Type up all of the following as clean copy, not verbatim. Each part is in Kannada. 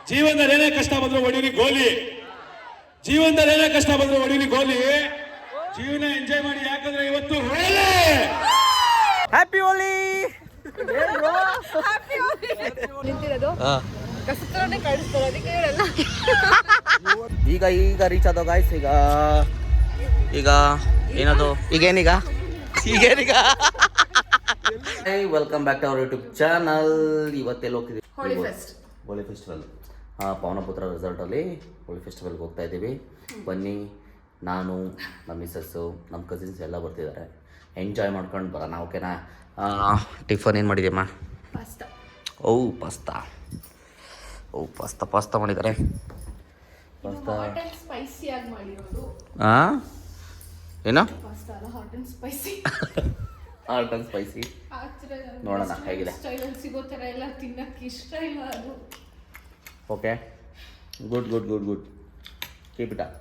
ಜೀವನದಲ್ಲಿ ಏನೇ ಕಷ್ಟ ಬಂದ್ರು ಹೊಡೀರಿ ಗೋಲಿ. ಜೀವನದಲ್ಲಿ ಏನೇ ಕಷ್ಟ ಬಂದ್ರು ಹೊಡೀರಿ ಗೋಲಿ. ಜೀವನ ಎಂಜಾಯ್ ಮಾಡಿ, ಯಾಕಂದ್ರೆ ಇವತ್ತು ಹೋಲಿ. ಹ್ಯಾಪಿ ಹೋಲಿ. ನಿಂತಿರೋದು ಕಸತ್ರನೇ ಕಾಡಿಸ್ತಾರೆ, ಅದಕ್ಕೆ ಹೇಳಲ್ಲ. ಈಗ ರೀಚ್ ಆದೋ ಗಾಯ್ಸ್. ಈಗ ಏನದು ಈಗೇನೀಗ welcome back to our YouTube channel. ಇವತ್ತೆಲ್ಲ ಹೋಗ್ತಿದ್ದೀವಿ? ಹೋಳಿ ಫೆಸ್ಟಿವಲ್. ಪವನಪುತ್ರ ರೆಸಾರ್ಟಲ್ಲಿ ಹೋಳಿ ಫೆಸ್ಟಿವಲ್ಗೆ ಹೋಗ್ತಾ ಇದ್ದೀವಿ. ಬನ್ನಿ, ನಾನು, ನಮ್ಮ ಮಿಸ್ಸಸ್ಸು, ನಮ್ಮ ಕಸಿನ್ಸ್ ಎಲ್ಲ ಬರ್ತಿದ್ದಾರೆ. ಎಂಜಾಯ್ ಮಾಡ್ಕೊಂಡು ಬರೋಣ, ಓಕೆನಾ? ಟಿಫನ್ ಏನು ಮಾಡಿದ್ಯಮ್ಮ? ಪಾಸ್ತಾ ಮಾಡಿದ್ದಾರೆ. ಪಾಸ್ತಾ ಸ್ಪೈಸಿಯಾಗಿ ಮಾಡಿರೋದು. ಏನು? Hot and spicy. Hot and spicy. ನೋಡೋಣ ಹೇಗಿದೆ. ಸ್ಟೈಲಲ್ಲಿ ಸಿಗೋ ಥರ ಎಲ್ಲ ತಿನ್ನಕ್ಕೆ ಇಷ್ಟ ಇಲ್ಲ ಅದು. Okay, good keep it up.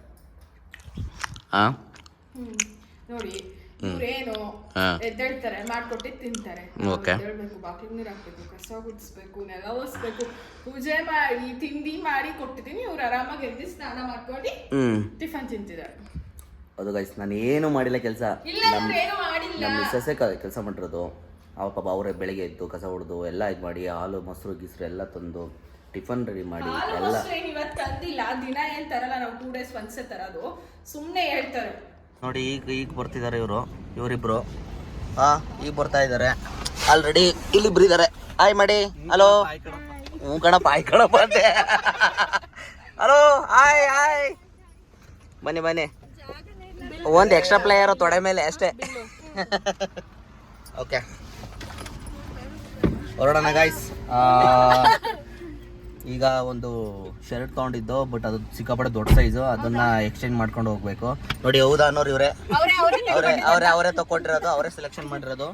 ನೋಡಿ, ಇವ್ರೇನು ಎದ್ದೇಳ್ತಾರೆ, ಮಾಡ್ಕೊಟ್ಟಿದ್ದು ತಿಂತಾರೆ. ಎದ್ದೇಳ್ಬೇಕು, ಬಾಕಿಗೆ ನೀರು ಹಾಕ್ಬೇಕು, ಕಸ ಗುಡಿಸ್ಬೇಕು, ನೆಲ ಒರೆಸ್ಬೇಕು, ಪೂಜೆ ಮಾಡಿ ತಿಂಡಿ ಮಾಡಿ ಕೊಟ್ಟಿದ್ದೀನಿ. ಇವ್ರು ಆರಾಮಾಗಿ ಎದ್ದು ಸ್ನಾನ ಮಾಡ್ಕೊಂಡು ಟಿಫನ್ ತಿಂತಿದ್ದಾರೆ. ಅದು ಗೈಸ್, ನಾನು ಏನು ಮಾಡಿಲ್ಲ ಕೆಲಸ. ನಮ್ಮ ಮಿಸ್ಸಸ್ಸೇ ಕೆಲಸ ಮಾಡಿರೋದು. ಅವ್ರ ಪಾಪ ಅವರೇ ಬೆಳಗ್ಗೆ ಎದ್ದು ಕಸ ಹೊಡೆದು ಎಲ್ಲ ಇದು ಮಾಡಿ, ಹಾಲು ಮೊಸರು ಗೀಸರು ಎಲ್ಲ ತಂದು ಟಿಫನ್ ರೆಡಿ ಮಾಡಿ ಎಲ್ಲ. ಇವತ್ತು ತಂದಿಲ್ಲ, ದಿನ ಏನ್ ತರಲ್ಲ, ನಾವು 2 days ಒಂದ್ಸೆ ತರೋದು. ಸುಮ್ಮನೆ ಹೇಳ್ತಾರೆ ನೋಡಿ. ಈಗ ಬರ್ತಿದ್ದಾರೆ ಇವರಿಬ್ರು. ಈಗ ಬರ್ತಾ ಇದ್ದಾರೆ. ಆಲ್ರೆಡಿ ಇಲ್ಲಿಬ್ರು ಇದ್ದಾರೆ. ಹಾಯ್ ಮಾಡಿ. ಹಲೋ. ಹ್ಞೂ ಕಣಪ್ಪ, ಹಾಯ್ ಕಣಪ್ಪ ಅಂತೆ. Hello, hi. ಬನ್ನಿ. ಒಂದು ಎಕ್ಸ್ಟ್ರಾ ಪ್ಲೇಯರ್ ತೊಡೆ ಮೇಲೆ ಅಷ್ಟೇ. ಓಕೆ, ಹೊರಡೋಣ ಗಾಯ್ಸ್. ಈಗ ಒಂದು ಶರ್ಟ್ ತೊಗೊಂಡಿದ್ದು, ಬಟ್ ಅದು ಸಿಕ್ಕಾಪಟ್ಟೆ ದೊಡ್ಡ ಸೈಜು. ಅದನ್ನ ಎಕ್ಸ್ಚೇಂಜ್ ಮಾಡ್ಕೊಂಡು ಹೋಗ್ಬೇಕು. ನೋಡಿ, ಹೌದಾ ಅನ್ನೋರು ಇವರೇ ತಗೊಂಡಿರೋದು, ಅವರೇ ಸೆಲೆಕ್ಷನ್ ಮಾಡಿರೋದು.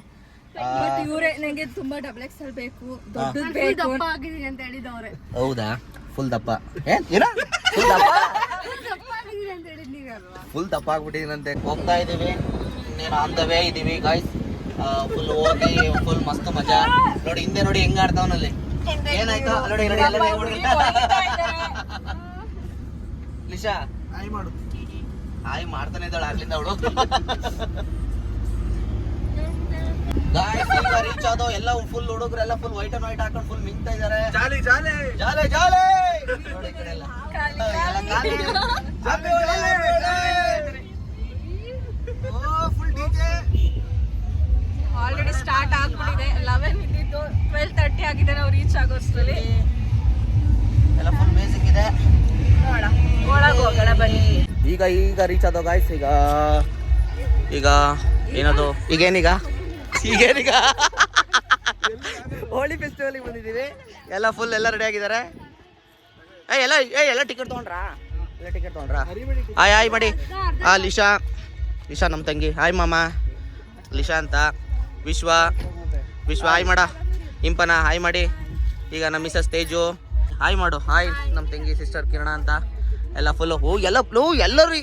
ಇವರೇ ನನಗೆ ತುಂಬಾ ಡಬಲ್ ಎಕ್ಸೆಲ್ ಬೇಕು, ದೊಡ್ಡದು ಬೇಕು, ದಪ್ಪ ಆಗಿದ್ದೀನಿ ಅಂತ ಹೇಳಿದವ್ರೆ. ಹೌದಾ? ಫುಲ್ ದಪ್ಪ ಫುಲ್ ದಪ್ಪ ಆಗ್ಬಿಟ್ಟಿದ್ದೀನಂತೆ. ಹೋಗ್ತಾ ಇದೀವಿ, ಇನ್ನೇನು ಆನ್ ದ ವೇ ಇದೀವಿ ಗಾಯ್ಸ್. ಫುಲ್ ಹೋಗಿ ಫುಲ್ ಮಸ್ತ್ ಮಜಾ. ನೋಡಿ ಹಿಂದೆ ನೋಡಿ ಹೆಂಗ್ ಆಡ್ತಾವನಲ್ಲಿ. ಏನಾಯ್ತು ನೋಡಿ ಲಿಶಾ, ಹಾಯ್ ಮಾಡ್ತಾನೆ ಇದ್ದಾಳೆ ಆಗ್ಲಿಂದ ಅವಳು. ರೀಚ್ ಆದೋ ಎಲ್ಲ ಫುಲ್ ಹುಡುಗರೆಲ್ಲ ಫುಲ್ ವೈಟ್ ಅಂಡ್ ವೈಟ್ ಹಾಕೊಂಡು ಫುಲ್ ಮಿಂಗ್ತಾ ಇದಾರೆ. ಜಾಲಿ ನೋಡಿ ಕಡೆ ಎಲ್ಲ ಫುಲ್ ಡಿಜೆ. ಆಲ್ರೆಡಿ ಸ್ಟಾರ್ಟ್ ಆಗ್ಬಿಟ್ಟಿದೆ. 11 ಇದ್ದಿದ್ದು 12:30 ಆಗಿದೆ ನಾವು ರೀಚ್ ಆಗೋಷ್ಟರಲ್ಲಿ. ಎಲ್ಲ ಫುಲ್ ಮ್ಯೂಸಿಕ್ ಇದೆ. ಒಳಗೆ ಹೋಗೋಣ ಬನ್ನಿ. ಈಗ ರೀಚ್ ಆದೋ ಗಾಯ್ಸ್. ಈಗ ಏನದು ಈಗೇನೀಗ ಹೋಳಿ ಫೆಸ್ಟಿವಲ್ಗೆ ಬಂದಿದ್ದೀವಿ. ಎಲ್ಲ ಫುಲ್ ಎಲ್ಲ ರೆಡಿ ಆಗಿದ್ದಾರೆ. ಎಲ್ಲ ಟಿಕೆಟ್ ತೊಗೊಂಡ್ರಾ? ಹಾಯ್ ಮಾಡಿ. ಲಿಶಾ ನಮ್ಮ ತಂಗಿ. ಹಾಯ್ ಮಾಮ. ಲಿಶಾ ಅಂತ. ವಿಶ್ವ ಹಾಯ್ ಮಾಡ. ಇಂಪನ ಹಾಯ್ ಮಾಡಿ. ಈಗ ನಮ್ಮ ಮಿಸಸ್ ತೇಜು ಹಾಯ್ ಮಾಡು. ಹಾಯ್ ನಮ್ಮ ತಂಗಿ ಸಿಸ್ಟರ್ ಕಿರಣ ಅಂತ. ಎಲ್ಲ ಫುಲ್ಲು ಎಲ್ಲರೂ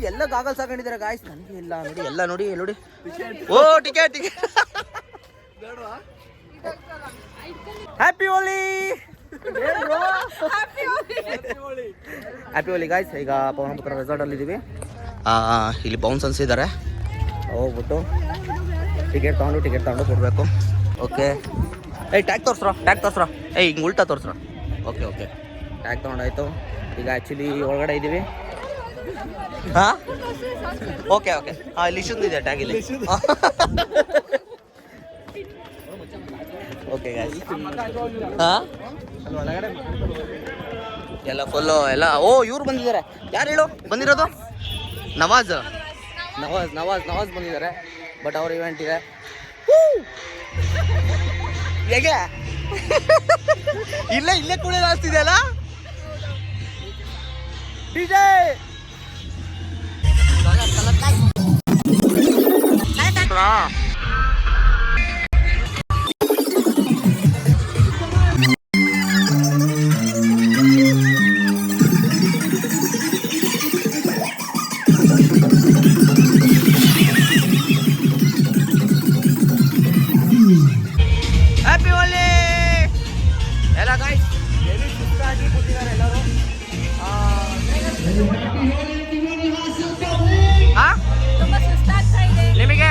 ಎಲ್ಲ ಗಾಗಲ್ಸ್ ಹಾಕೊಂಡಿದ್ದಾರೆ ಗಾಯ್ಸ್. ನನಗೆ ಇಲ್ಲ ನೋಡಿ, ಎಲ್ಲ ನೋಡಿ. ಟಿಕೆಟ್ ಹ್ಯಾಪಿ ಹೋಲಿ ಗಾಯ್ಸ್. ಈಗ ಪವನಪುತ್ರ ರೆಸಾರ್ಟ್ ಅಲ್ಲಿ ಇದೀವಿ. ಇಲ್ಲಿ ಬೌನ್ಸನ್ಸ್ ಇದ್ದಾರೆ. ಹೋಗ್ಬಿಟ್ಟು ಟಿಕೆಟ್ ತಗೊಂಡು ಕೊಡ್ಬೇಕು. ಓಕೆ, ಟ್ಯಾಗ್ ತೋರಿಸ್ರೋ. ಹಿಂಗೆ ಉಲ್ಟಾ ತೋರಿಸ್ರೋ. Okay, tag ತೊಗೊಂಡಾಯ್ತು. ಈಗ ಆ್ಯಕ್ಚುಲಿ ಒಳಗಡೆ ಇದ್ದೀವಿ. ಓಕೆ. ಲಿಶುಂದಿದೆ ಟ್ಯಾಗ್ ಇಲ್ಲಿ. Okay guys. ಎಲ್ಲ ಫುಲ್ಲು ಎಲ್ಲ. ಇವ್ರು ಬಂದಿದ್ದಾರೆ. ಯಾರು ಹೇಳು ಬಂದಿರೋದು? ನವಾಜ್ ಬಂದಿದ್ದಾರೆ. ಬಟ್ ಅವ್ರ ಇವೆಂಟ್ ಇದೆ. ಹೇಗೆ ಇಲ್ಲೇ ಕುಳಿಯೋದು ಆಗ್ತಿದೆ ಅಲ್ಲ ಡಿಜೆ. ಹ್ಯಾಪಿ ಹೋಲಿ ಎಲ್ಲ ಗಾಯ್ಸ್. ಎಲ್ಲಿ ಸುಸ್ತಾಗಿ ಕೂತಿದ್ದಾರೆ ಎಲ್ಲರೂ. ತುಂಬಾ ಸುಸ್ತಾಗ್ತಾ ಇದೆ. ನಿಮಗೆ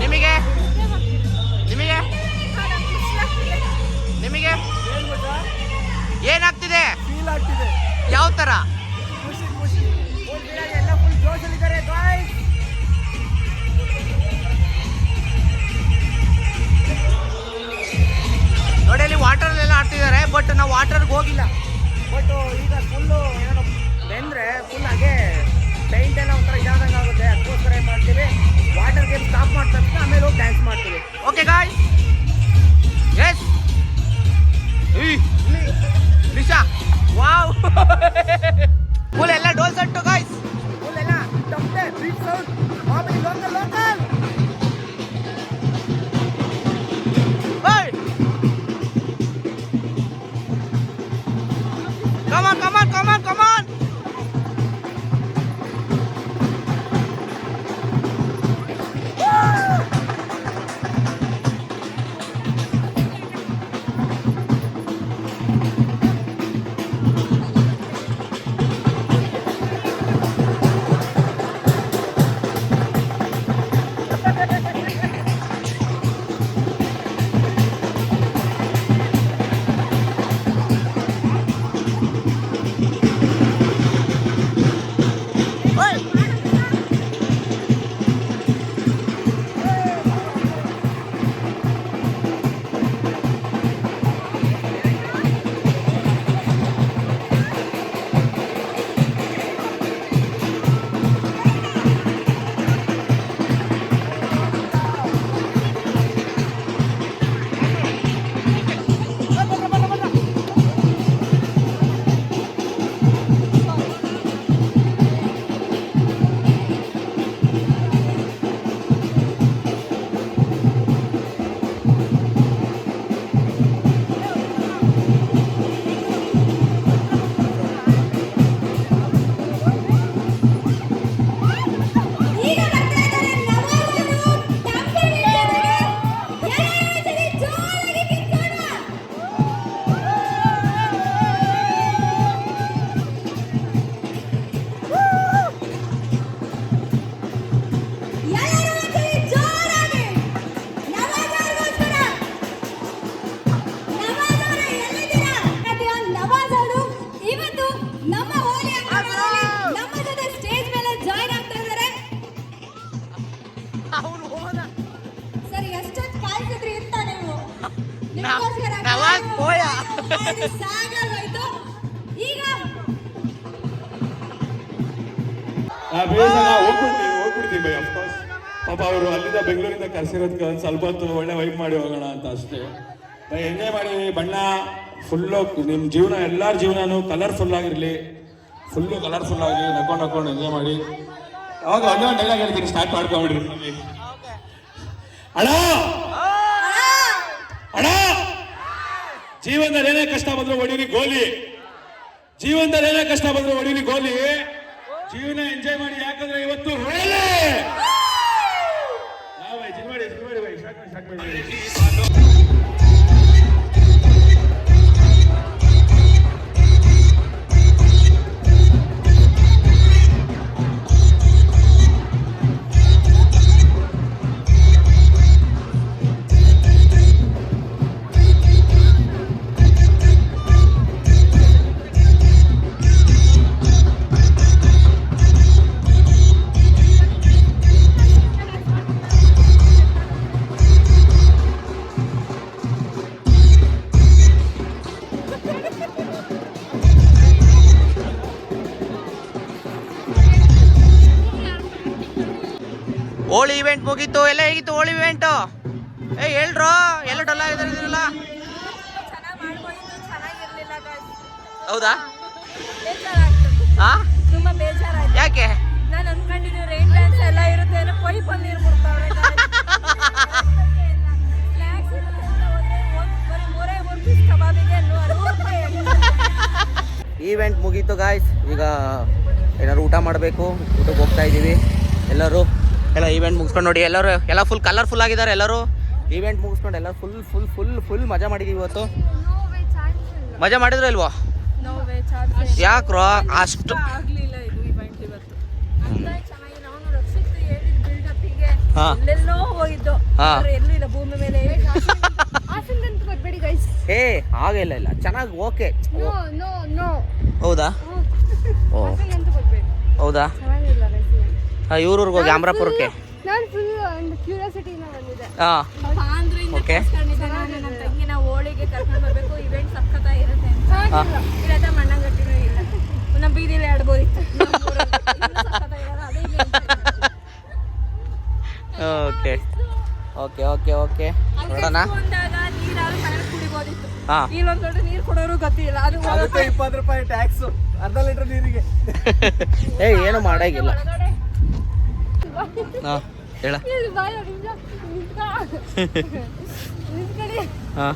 ನಿಮಗೆ ನಿಮಗೆ ನಿಮಗೆ ಏನಾಗ್ತಿದೆ? ಫೀಲ್ ಆಗ್ತಿದೆ. ಯಾವ ಥರ? ಖುಷಿ ಖುಷಿ. ಎಲ್ಲ ಫುಲ್ ಜೋಶಲ್ಲಿದ್ದಾರೆ ಗಾಯ್ಸ್. ನೋಡಿ ಅಲ್ಲಿ ವಾಟರ್ಲೆಲ್ಲ ಆಡ್ತಿದ್ದಾರೆ, ಬಟ್ ನಾವು ವಾಟರ್ಗೆ ಹೋಗಿಲ್ಲ. ಬಟ್ ಈಗ ಫುಲ್ಲು ಏನೋ ಬೆಂದ್ರೆ ಫುಲ್ ಹಾಗೆ ಪೈಂಟ್ ಎಲ್ಲ ಒಂಥರ ಇದಾದಂಗೆ ಆಗುತ್ತೆ. ಅದಕ್ಕೋಸ್ಕರ ಏನು ಮಾಡ್ತೀವಿ, ವಾಟರ್ ಗೇಮ್ ಸ್ಟಾಪ್ ಮಾಡ್ತಾ ಆಮೇಲೆ ಹೋಗಿ ಡ್ಯಾನ್ಸ್ ಮಾಡ್ತೀವಿ. Okay guys, yes Nisha wow full ಎಲ್ಲ ಡೋಲ್ ಸೆಟ್ಟು ಗಾಯ್ಸ್. ಫುಲ್ ಎಲ್ಲ ತಪ್ಪದೆ ಬೀಟ್ ಸೌಂಡ್ ಮಾಮೂಲಿ local local. Come on, come on, come on, come on. Nawaz ಪೋಯ ಈಗ ಹೋಗ್ಬಿಡ್ತೀವಿ ಬೈ ಅಫ್ಕೋರ್ಸ್. ಪಾಪ ಅವರು ಅಲ್ಲಿಂದ ಬೆಂಗಳೂರಿಂದ ಕರ್ಸಿರೋದಕ್ಕೆ ಒಂದು ಸ್ವಲ್ಪ ಹೊತ್ತು ಒಳ್ಳೆ ವೈಪ್ ಮಾಡಿ ಹೋಗೋಣ ಅಂತ ಅಷ್ಟೇ. ಬೈ ಎಂಜಾಯ್ ಮಾಡಿ, ಬಣ್ಣ ಫುಲ್ಲು ನಿಮ್ಮ ಜೀವನ ಎಲ್ಲರ ಜೀವನನೂ ಕಲರ್ಫುಲ್ ಆಗಿರಲಿ, ಫುಲ್ಲು ಕಲರ್ಫುಲ್ ಆಗಿ ನಕ್ಕೊಂಡು ಎಂಜಾಯ್ ಮಾಡಿ. ಅವಾಗ ಒಂದೊಂದು ಡೈಲಾಗ್ ಹೇಳ್ತೀನಿ, ಸ್ಟಾರ್ಟ್ ಮಾಡ್ಕೊಂಬಿಡ್ರಿ. ಅಣ್ಣ ಅಣ್ಣ, ಜೀವನದಲ್ಲಿ ಏನೇ ಕಷ್ಟ ಬಂದ್ರು ಹೊಡೀರಿ ಗೋಲಿ. ಜೀವನದಲ್ಲಿ ಏನೇ ಕಷ್ಟ ಬಂದ್ರು ಹೊಡೀರಿ ಗೋಲಿ. ಜೀವನ ಎಂಜಾಯ್ ಮಾಡಿ, ಯಾಕಂದ್ರೆ ಇವತ್ತು ರೋಲೆ. ಹೋಳಿ ಇವೆಂಟ್ ಮುಗೀತು. ಎಲ್ಲ ಹೇಗಿತ್ತು ಹೋಳಿ ಇವೆಂಟ್? ಹೇಳ್ರು, ಎಲ್ಲ ಡಲ್ ಆಗಿದ್ದೀರಲ್ಲ. ಹೌದಾ? ತುಂಬಾ ಬೇಜಾರಾಯ್ತು. ಯಾಕೆ? ನಾನು ಅನ್ಕೊಂಡಿದ್ದೀನಿ ರೈನ್ ಡ್ಯಾನ್ಸ್ ಎಲ್ಲ ಇರುತ್ತೆ, ಏನೋ ಪೈಪ್ ಅಲ್ಲಿ ನೀರು ಮುಡ್ತಾವ್ರೆ. ಸ್ನ್ಯಾಕ್ಸ್ ಇರುತ್ತೆ ಅಂತ ಹೋದ್ರೆ ಬರೀ 3 ಕಬಾಬಿಗೆ 60 ರೂಪಾಯಿ. ಈವೆಂಟ್ ಮುಗೀತು ಗಾಯ್ಸ್. ಈಗ ಏನಾದ್ರು ಊಟ ಮಾಡಬೇಕು, ಊಟಕ್ಕೆ ಹೋಗ್ತಾ ಇದ್ದೀವಿ ಎಲ್ಲರೂ. ಎಲ್ಲ ಈವೆಂಟ್ ಮುಗಿಸ್ಕೊಂಡು ನೋಡಿ, ಎಲ್ಲರೂ ಎಲ್ಲ ಫುಲ್ ಕಲರ್ಫುಲ್ ಆಗಿದ್ದಾರೆ. ಎಲ್ಲರೂ ಈವೆಂಟ್ ಮುಗಿಸ್ಕೊಂಡು ಎಲ್ಲ ಫುಲ್ ಮಜಾ ಮಾಡಿದ್ದೀವಿ ಇವತ್ತು. ಮಜಾ ಮಾಡಿದ್ರ ಇಲ್ವೋ? ನೋವೇ ಚಾರ್ಜ್ ಯಾಕ್ರೋ ಅಷ್ಟು ಆಗ್ಲಿಲ್ಲ ಇದು ಇವೆಂಟ್ ಇವತ್ತು. ಚೆನ್ನಾಗಿ ನಾನು ರಕ್ಷಿತ್ ಹೇಳಿದ ಬಿಲ್ಡಪ್ಪಿಗೆ ಹಾ. ಎಲ್ಲೆಲ್ಲೋ ಹೋಗಿದ್ದು ಹಾ. ಆದ್ರೆ ಎಲ್ಲೂ ಇಲ್ಲ ಭೂಮಿ ಮೇಲೆ ಹಾಸನದಂತೂ ಬರ್ಬೇಡಿ ಗೈಸ್. ಏ ಹಾಗೆಲ್ಲ ಇಲ್ಲ, ಚೆನ್ನಾಗಿ ಓಕೆ. ನೋ ನೋ ನೋ ಹೌದಾ? ಓ ಹಾಸನದಂತೂ ಬರ್ಬೇಡಿ, ಹೌದಾ? ಚೆನ್ನಾಗಿಲ್ಲ ಗೈಸ್. ಇವ್ರೂರ್ಗೆ ಹೋಗಿ ಅಮ್ರಾಪುರಕ್ಕೆ. ನಾನು ಫುಲ್ ಒಂದು ಕ್ಯೂರಿಯಾಸಿಟಿನ ಬಂದಿದೆ. ಹಾಂ ಓಕೆ. ನಾನು ನಮ್ಮ ತಂಗಿನ ಹೋಳಿಗೆ ಕರ್ಕೊಂಡು ಬರಬೇಕು, ಇವೆಂಟ್ ಸಖತ್ತಾಗಿರುತ್ತೆ ಅಂತ. ಇಲ್ಲದ ಮಣ್ಣಂಗಟ್ಟಿನೂ ಇಲ್ಲ, ನಮ್ಮ ಬೀದಿಲಿ ಆಡ್ಬೋದಿತ್ತು. ಓಕೆ ಓಕೆ ಓಕೆ ಓಕೆ ನೋಡೋಣ. ಅಂದಾಗ ನೀರಾದ್ರು ಚೆನ್ನಾಗಿ ಕುಡಿಬೋದಿತ್ತು. ಹಾಂ ಇಲ್ಲೊಂದು ದೊಡ್ಡ ನೀರು ಕೊಡೋರು ಗೊತ್ತಿಲ್ಲ. ಅದು ಅದಕ್ಕೆ 20 ರೂಪಾಯಿ ಟ್ಯಾಕ್ಸ್ ಅರ್ಧ ಲೀಟರ್ ನೀರಿಗೆ. ಏಯ್ ಏನು ಮಾಡಾಗಿಲ್ಲ. ಹಾಂ ಹೇಳ. ಹಾಂ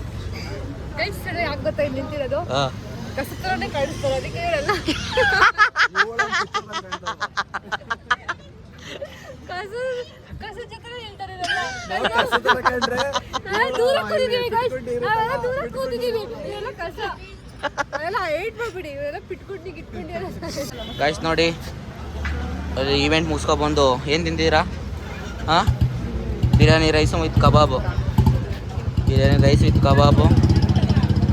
ಕೈ ಸರಿ ಆಗೋತ್ತಾ ಇಲ್ಲಿ ನಿಂತಿರೋದು ಹಾಂ ಕಸತ್ರನೇ ಕಾಣಿಸ್ತಾರೆ, ಅದಕ್ಕೆ ಹೇಳಲ್ಲ. ಕಸ ಜೊತೆ ನಿಲ್ತಾರೆ ದೂರ ಕೂತಿದ್ದೀವಿ guys. ನಾವೆಲ್ಲ ದೂರ ಕೂತಿದ್ದೀವಿ, ಇವೆಲ್ಲ ಕಸ, ಅವೆಲ್ಲ ಏಟ್ ಮಾಡ್ಬಿಡಿ, ಇವೆಲ್ಲ ಪಿಟ್ಕೊಂಡು ಗಾಯ್ಸ್ ನೋಡಿ, ಅದು ಈವೆಂಟ್ ಮುಗಿಸ್ಕೊಬಂದು ಏನು ತಿಂತೀರಾ? ಹಾಂ biryani rice with kebab, biryani rice with kebab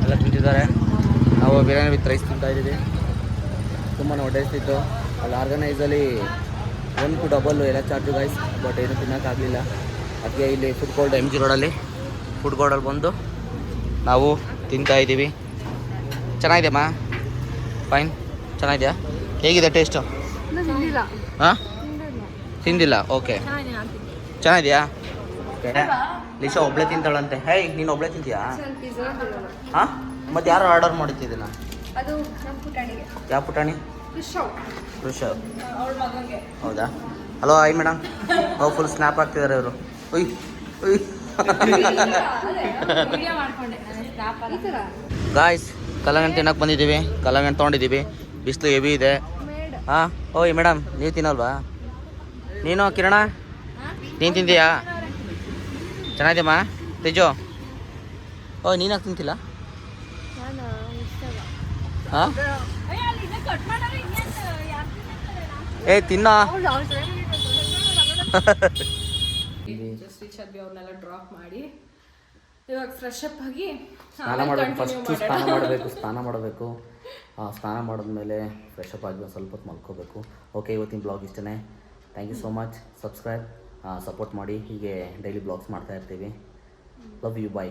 ಎಲ್ಲ ತಿಂತಿದ್ದಾರೆ. ನಾವು ಬಿರಿಯಾನಿ ವಿತ್ ರೈಸ್ ತಿಂತಾಯಿದ್ದೀವಿ. ತುಂಬಾ ಹೊಡೆಸ್ತಿತ್ತು ಅಲ್ಲಿ. ಆರ್ಗನೈಸಲ್ಲಿ 1 ಡಬಲ್ಲು ಎಲ್ಲ ಚಾರ್ಜು ಗೈಸ್, ಬಟ್ ಏನು ತಿನ್ನೋಕ್ಕಾಗಲಿಲ್ಲ. ಅದಕ್ಕೆ ಇಲ್ಲಿ ಫುಡ್ ಕೋರ್ಟ್ MG ರೋಡಲ್ಲಿ ಫುಡ್ ಕೋರ್ಟಲ್ಲಿ ಬಂದು ನಾವು ತಿಂತಾಯಿದ್ದೀವಿ. ಚೆನ್ನಾಗಿದೆಯಮ್ಮ? ಫೈನ್, ಚೆನ್ನಾಗಿದೆಯಾ? ಹೇಗಿದೆ ಟೇಸ್ಟು? ಹಾಂ ತಿಂದಿಲ್ಲ. ಓಕೆ ಚೆನ್ನಾಗಿದೆಯಾ? ಲಿಶಾ ಒಬ್ಳೆ ತಿಂತಾಳಂತೆ. ಹೇಯ್ ನೀನು ಒಬ್ಳೆ ತಿಂತೀಯಾ? ಹಾಂ ಮತ್ತೆ ಯಾರು ಆರ್ಡರ್ ಮಾಡಿತ್ತಿದ್ದೀನ? ಅದು ನಮ್ಮ ಪುಟಾಣಿಗೆ. ಯಾವ ಪುಟಾಣಿ? ಋಷವ್. ಹೌದಾ? Hello hi madam. Full snap ಆಗ್ತಿದ್ದಾರೆ ಇವರು. ಉಯ್ ಉಯ್ ಗಾಯ್ಸ್, ಕಲ್ಲಂಗಡಿ ತಿನ್ನಕ್ಕೆ ಬಂದಿದ್ದೀವಿ. ಕಲ್ಲಂಗಡಿ ತೊಗೊಂಡಿದ್ದೀವಿ. ಬಿಸಿಲು ಹೆವಿ ಇದೆ. ಹಾಂ ಓಯ್ ಮೇಡಮ್, ನೀವು ತಿನ್ನಲ್ವಾ? ನೀನು ಕಿರಣ ನೀನು ತಿಂತೀಯಾ? ಚೆನ್ನಾಗಿದೆಯಮ್ಮ? ತೇಜು ಓಯ್ ನೀನು ಯಾಕೆ ತಿಂತಿಲ್ಲ? ಹಾಂ ಏ ತಿನ್ನ. ಜಸ್ಟ್ ರೀಚ್ ಆದ್ವಿ, ಅವ್ರನ್ನೆಲ್ಲ ಡ್ರಾಪ್ ಮಾಡಿ ಇವಾಗ ಫ್ರೆಶ್ ಅಪ್ ಆಗಿ ಸ್ನಾನ ಮಾಡಬೇಕು. ಫಸ್ಟು ಸ್ನಾನ ಮಾಡಬೇಕು. ಸ್ನಾನ ಮಾಡಿದ್ಮೇಲೆ ಫ್ರೆಶ್ ಅಪ್ ಆಗಿ ಸ್ವಲ್ಪ ಹೊತ್ತು ಮಲ್ಕೋಬೇಕು. ಓಕೆ, ಇವತ್ತಿನ ಬ್ಲಾಗ್ ಇಷ್ಟೇ. Thank you so much. Subscribe, support ಮಾಡಿ. ಹೀಗೆ ಡೈಲಿ ಬ್ಲಾಗ್ಸ್ ಮಾಡ್ತಾ ಇರ್ತೀವಿ. Love you, bye.